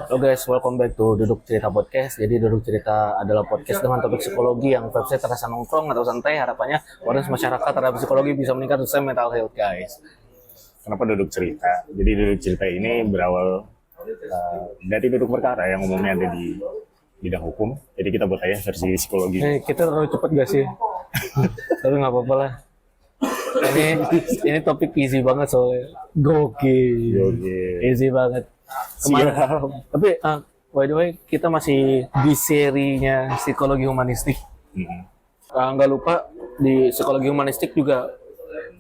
Halo guys, welcome back to Duduk Cerita Podcast. Jadi Duduk Cerita adalah podcast dengan topik psikologi yang website terasa nongkrong atau santai. Harapannya awareness masyarakat terhadap psikologi bisa meningkat sesuai mental health guys. Kenapa duduk cerita? Jadi duduk cerita ini berawal dari duduk perkara yang umumnya ada di bidang hukum. Jadi kita buat aja versi psikologi. Kita terlalu cepet gak sih? Tapi nggak apa-apa lah. Ini topik easy banget soalnya. Gokil. Easy banget. Tapi by the way kita masih di serinya psikologi humanistik. Nggak lupa di psikologi humanistik juga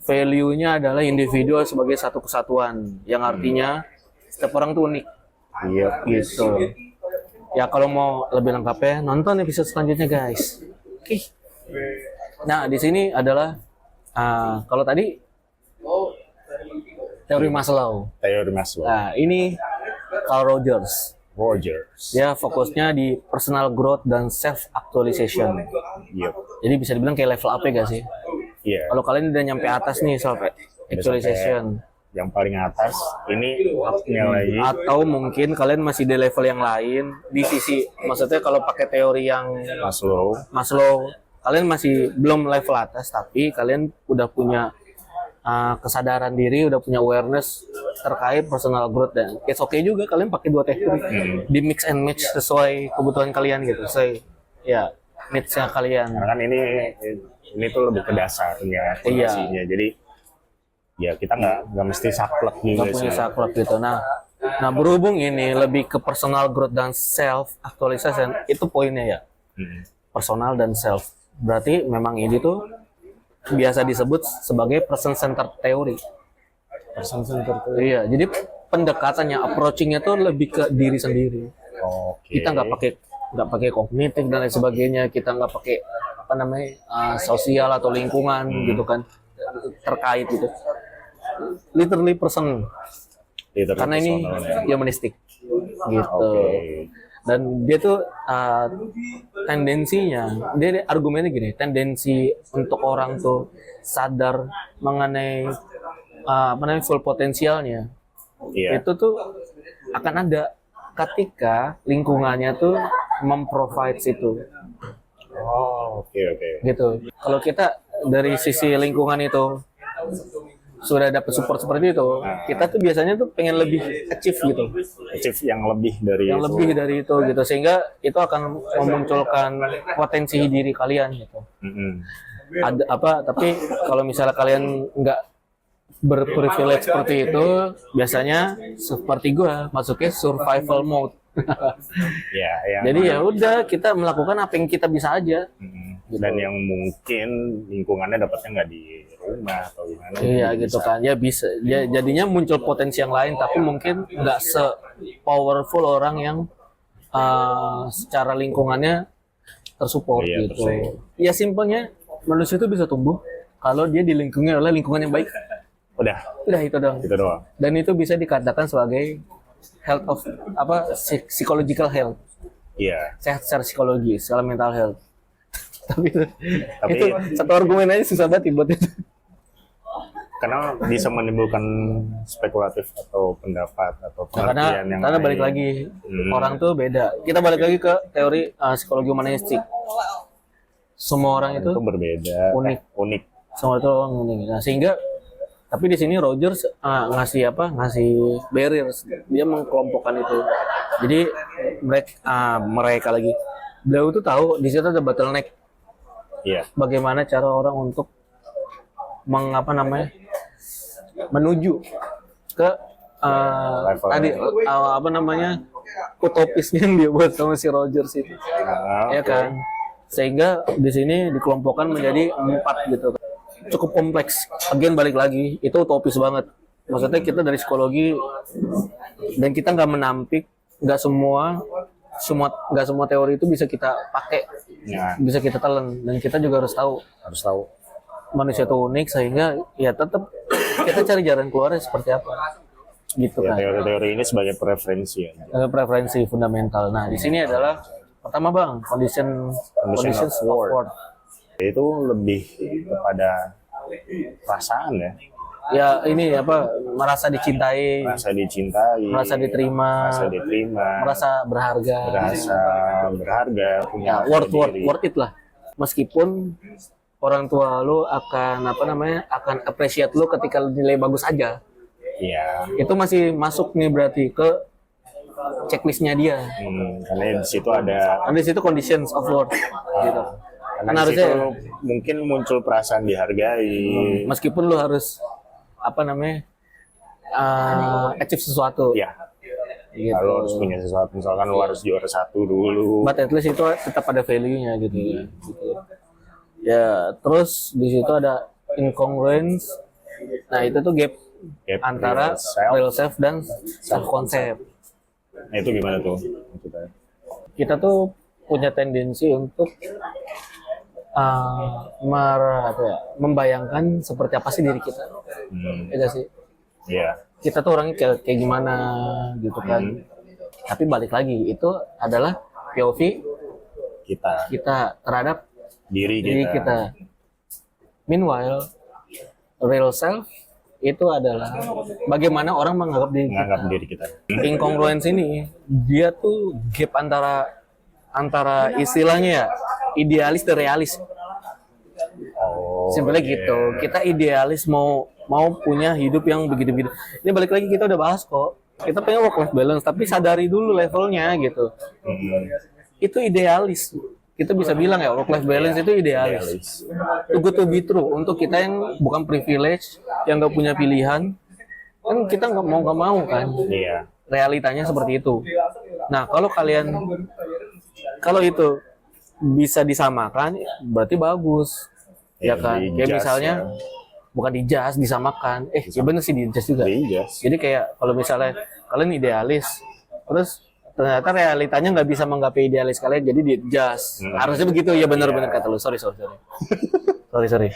value-nya adalah individu sebagai satu kesatuan, yang artinya setiap orang tuh unik. Iya, Gitu. Ya kalau mau lebih lengkapnya nonton episode selanjutnya guys. Oke. Nah di sini adalah kalau tadi teori Maslow. Teori Maslow. Nah ini Carl Rogers. Dia fokusnya di personal growth dan self actualization. Iya. Jadi bisa dibilang kayak level up ya gak sih? Iya. Kalau kalian udah nyampe atas nih self actualization, Yang paling atas ini upnya lagi. atau mungkin kalian masih di level yang lain di sisi, maksudnya kalau pakai teori yang Maslow, kalian masih belum level atas tapi kalian udah punya kesadaran diri, udah punya awareness terkait personal growth, dan it's okay juga kalian pakai dua teknik di mix and match sesuai kebutuhan kalian gitu, sesuai ya needs-nya kalian. Karena kan ini tuh lebih ke dasarnya, fondasinya. Jadi ya kita nggak mesti saklek gitu. Nggak punya saklek gitu. Nah berhubung ini lebih ke personal growth dan self actualization, itu poinnya ya. Personal dan self. Berarti memang ini tuh biasa disebut sebagai person centered theory. Iya, jadi pendekatannya, approaching-nya tuh lebih ke diri sendiri. Oke. Kita nggak pakai kognitif dan lain sebagainya. Kita nggak pakai sosial atau lingkungan gitu kan terkait gitu. Literally person. Karena ini humanistik gitu. Dan dia tuh tendensinya, dia argumennya gini, tendensi untuk orang tuh sadar mengenai full potensialnya, itu tuh akan ada ketika lingkungannya tuh memprovide itu. Oke. Gitu. Kalau kita dari sisi lingkungan itu sudah dapat support seperti itu, kita tuh biasanya tuh pengen lebih achieve gitu. Achieve yang lebih dari itu gitu, sehingga itu akan memunculkan potensi diri kalian gitu. Tapi kalau misalnya kalian nggak berprivilege seperti itu, biasanya seperti gua masuknya survival mode. Jadi ya udah, kita melakukan apa yang kita bisa aja. Dan yang mungkin lingkungannya dapatnya nggak di rumah atau gimana. Iya gitu kan, ya bisa. Ya, jadinya muncul potensi yang lain, tapi mungkin nggak se-powerful orang yang secara lingkungannya tersupport gitu. Ya simpelnya, manusia itu bisa tumbuh kalau dia dilingkungi oleh lingkungan yang baik. Udah itu doang. Dan itu bisa dikatakan sebagai health of psychological health. Iya. Sehat secara psikologi, secara mental health. tapi itu satu argumen aja susah banget buat itu. Karena bisa menimbulkan spekulatif atau pendapat atau pengertian yang karena lain. balik lagi orang tuh beda. Kita balik lagi ke teori psikologi humanistik. Semua orang itu berbeda, unik. Semua itu orang unik. Nah, sehingga tapi di sini Rogers ngasih barriers. Dia mengkelompokkan itu. Jadi mereka lagi, beliau tuh tahu di situ ada bottleneck. Iya. Bagaimana cara orang untuk menuju ke utopisnya yang dia buat sama si Rogers itu. Ya kan? Sehingga di sini dikelompokkan menjadi 4 gitu. Cukup kompleks. Again balik lagi, itu utopis banget. Maksudnya kita dari psikologi, dan kita nggak menampik, nggak semua teori itu bisa kita pakai, bisa kita telan, dan kita juga harus tahu manusia itu unik, sehingga ya tetap kita cari jalan keluarnya seperti apa gitu kan. Teori-teori ini sebagai preferensi preferensi fundamental. Nah di sini adalah pertama bang, condition of worth. Itu lebih kepada perasaan ya. ya ini apa, merasa dicintai, merasa dicintai, merasa diterima, merasa berharga, punya ya worth it lah. Meskipun orang tua lu akan apa namanya, akan appreciate lu ketika nilai bagus aja. Iya. Itu masih masuk nih berarti ke checklistnya dia. Karena di situ ada conditions of worth gitu. Karena Kan di harusnya situ mungkin muncul perasaan dihargai. meskipun lu harus apa namanya, achieve sesuatu. Ya. Gitu. Kalau harus punya sesuatu, misalkan lu harus juara 1 dulu. But at least itu tetap ada value-nya gitu ya. Gitu. Ya, terus di situ ada incongruence. Nah, itu tuh gap antara real self dan self concept. Nah, itu gimana tuh? Kita tuh punya tendensi untuk membayangkan seperti apa sih diri kita. Iya sih. Iya. Kita tuh orangnya kayak gimana gitu kan. Tapi balik lagi, itu adalah POV kita terhadap diri kita. Meanwhile, real self itu adalah bagaimana orang menganggap diri kita. Incongruence ini dia tuh gap antara istilahnya ya, idealis dan realis. Simpelnya gitu. Kita idealis mau punya hidup yang begitu-begitu. Ini balik lagi, kita udah bahas kok. Kita pengen work life balance, tapi sadari dulu levelnya gitu. Itu idealis. Kita bisa bilang ya, work life balance itu idealis. Too good to be true. Untuk kita yang bukan privilege, yang nggak punya pilihan, kan kita nggak mau kan. Iya. Realitanya seperti itu. Nah, kalau itu bisa disamakan, berarti bagus. Ya kan? Kayak misalnya bukan di jas disamakan. Ya bener sih, di jas juga. Jadi kayak kalau misalnya kalian idealis, terus ternyata realitanya nggak bisa menggapai idealis kalian, jadi di jas. Harusnya begitu ya, bener-bener kata lu. Sorry. sorry.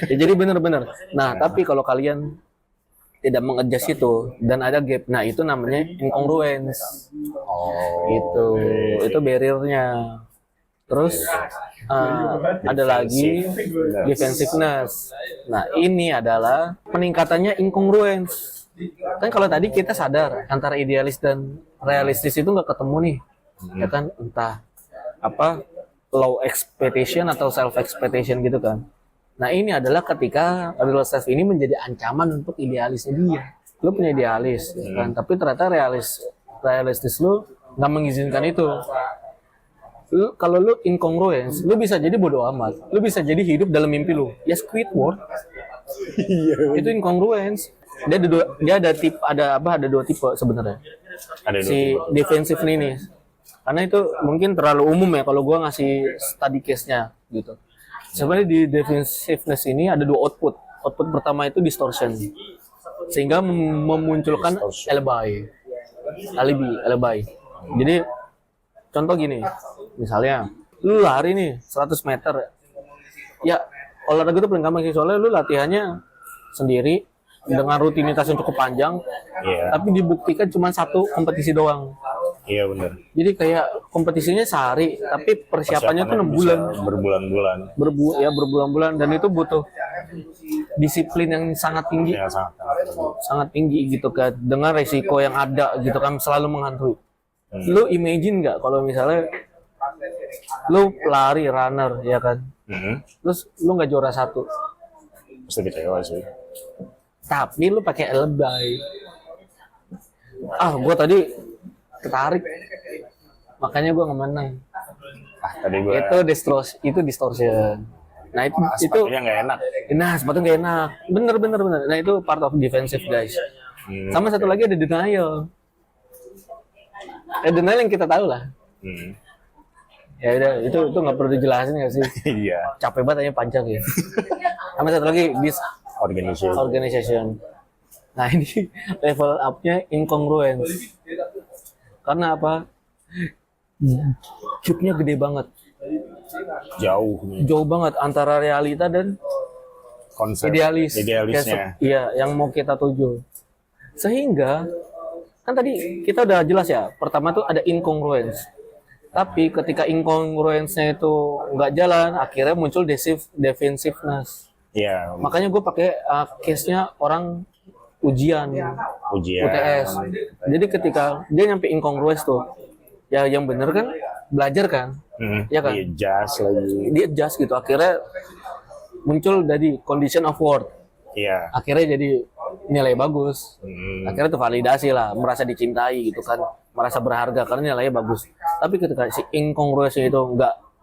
Ya, jadi bener-bener. Nah, tapi kalau kalian tidak mengadjust itu dan ada gap, nah itu namanya incongruence. Itu barriernya. Terus ada lagi defensiveness. Nah, ini adalah peningkatannya incongruence. Kan kalau tadi kita sadar antara idealis dan realistis itu nggak ketemu nih, ya kan, entah apa low expectation atau self expectation gitu kan. Nah, ini adalah ketika real self ini menjadi ancaman untuk idealisnya dia. Lu punya idealis, ya kan, tapi ternyata realistis lu nggak mengizinkan itu. Kalau lu incongruence, lu bisa jadi bodoh amat, lu bisa jadi hidup dalam mimpi lu. Ya Squidward. Itu incongruence. Dia ada dua tipe sebenarnya. Si defensive ini. Karena itu mungkin terlalu umum ya kalau gua ngasih study case-nya gitu. Sebenarnya di defensiveness ini ada dua output. Output pertama itu distortion. Sehingga memunculkan alibi. Jadi contoh gini, misalnya lu lari nih 100 meter. Ya, olahraga itu paling gampang sih, soalnya lu latihannya sendiri dengan rutinitas yang cukup panjang, tapi dibuktikan cuma satu kompetisi doang. Iya benar. Jadi kayak kompetisinya sehari, tapi persiapannya tuh 6 bulan. Berbulan-bulan. Berbulan-bulan, dan itu butuh disiplin yang sangat tinggi. Ya, sangat tinggi gitu kan, dengan resiko yang ada gitu kan, selalu menghantui. Lu imagine nggak kalau misalnya lu lari runner ya kan, terus lu nggak juara 1, pasti kecewa sih. Tapi lu pakai lebay. Gue tadi ketarik, makanya gue nggak menang. Itu distortion. Nah itu sepatunya nggak enak. Nah sepatu nggak enak. Bener. Nah itu part of defensive guys. Sama satu lagi ada denial. Denial yang kita tahu lah. Ya udah, itu nggak perlu dijelasin nggak sih? Iya. Capek banget aja, panjang ya. Sama satu lagi organization. Nah ini level up-nya incongruence. Karena apa? Gap-nya gede banget. Jauh banget antara realita dan konsep idealisnya. Iya, yang mau kita tuju. Sehingga kan tadi kita udah jelas ya, pertama tuh ada incongruence. Tapi ketika incongruence-nya itu nggak jalan, akhirnya muncul defensiveness. Iya, Makanya gue pakai case-nya orang ujian UTS. Jadi ketika dia nyampe incongruous tuh, ya yang bener kan belajar kan, ya kan? Di-adjust lagi. Dia adjust gitu. Akhirnya muncul dari condition of worth. Iya. Akhirnya jadi nilai bagus. Hmm. Akhirnya tuh validasi lah, merasa dicintai gitu kan, merasa berharga karena nilainya bagus. Tapi ketika si incongruous itu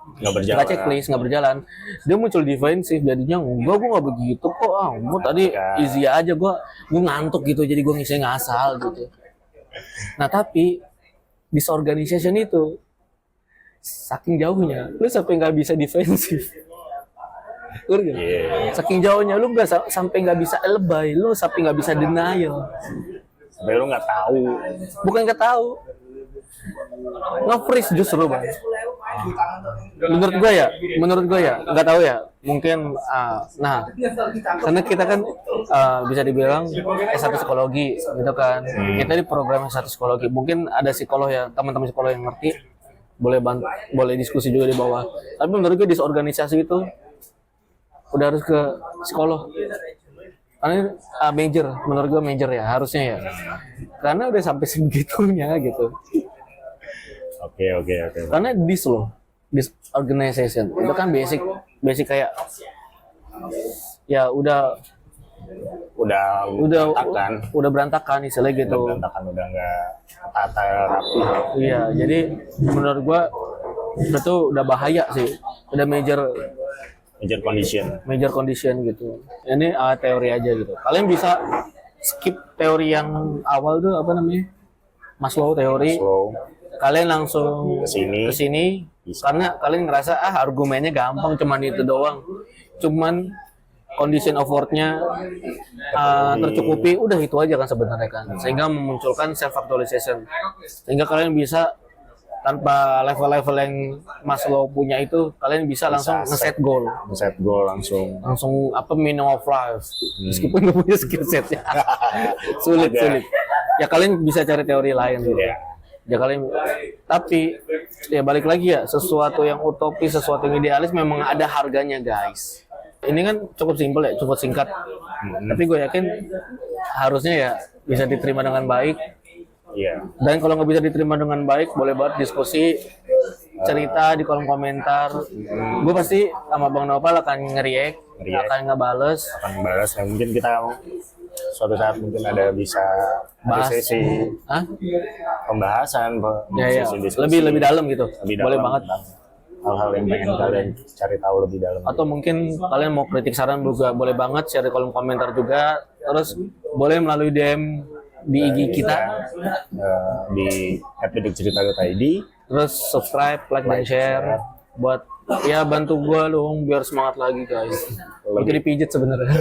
Nggak berjalan. nggak checklist, nggak berjalan, dia muncul defensif. Jadinya gue nggak begitu kok, gue tadi easy aja, gue ngantuk gitu, jadi gue ngisi ngasal gitu. Nah tapi disorganization itu saking jauhnya, lu sampai nggak bisa defensif. Saking jauhnya lu nggak sampai nggak bisa lebay, lu sampai nggak bisa denial. Sampai lu nggak tahu. Bukan nggak tahu, nge-freeze justru bang. Menurut gue ya nggak tahu ya, mungkin nah karena kita kan bisa dibilang S1 psikologi gitu kan, kita di program S1 psikologi, mungkin ada psikolog ya, teman-teman psikolog yang ngerti boleh diskusi juga di bawah. Tapi menurut gue disorganisasi itu udah harus ke psikolog, karena menurut gue major ya harusnya ya, karena udah sampai sebegitunya gitu. Oke. Karena disorganization itu kan basic kayak ya udah berantakan istilahnya gitu. Udah nggak tata rapi. Iya, jadi menurut gua itu udah bahaya sih, udah major condition gitu. Ini teori aja gitu. Kalian bisa skip teori yang awal tuh apa namanya, Maslow teori. Kalian langsung ke sini karena kalian ngerasa argumennya gampang, cuman itu doang, cuman condition of worth-nya tercukupi, udah itu aja kan sebenarnya kan, sehingga memunculkan self actualization, sehingga kalian bisa tanpa level-level yang Maslow punya itu, kalian bisa langsung nge-set goal langsung apa, meaning of life, meskipun nggak punya skill setnya. sulit ya, kalian bisa cari teori lain gitu. Ya kalian, tapi ya balik lagi ya, sesuatu yang utopis, sesuatu yang idealis memang ada harganya guys. Ini kan cukup simpel ya, cukup singkat, tapi gue yakin harusnya ya bisa diterima dengan baik. Dan kalau nggak bisa diterima dengan baik, boleh banget diskusi, cerita di kolom komentar. Gue pasti sama Bang Nopal akan nge-react, akan ngebales. Ya, mungkin kita suatu saat mungkin ada bisa bahas sesi pembahasan, diskusi lebih dalam gitu. Boleh banget. Hal-hal yang pengen kalian cari tahu lebih dalam. Atau mungkin kalian mau kritik, saran juga boleh banget, share di kolom komentar juga. Terus boleh melalui DM di IG kita di @dudukcerita.id. Terus subscribe, like dan share buat ya bantu gua dong biar semangat lagi guys. Lagi dipijit sebenarnya.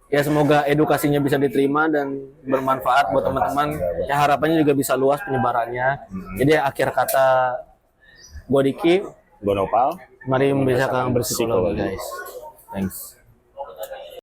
Ya semoga edukasinya bisa diterima dan bermanfaat buat teman-teman. Ya harapannya juga bisa luas penyebarannya. Jadi akhir kata gua Diki, gua Nopal. mari membiasakan berpsikologi guys. Thanks.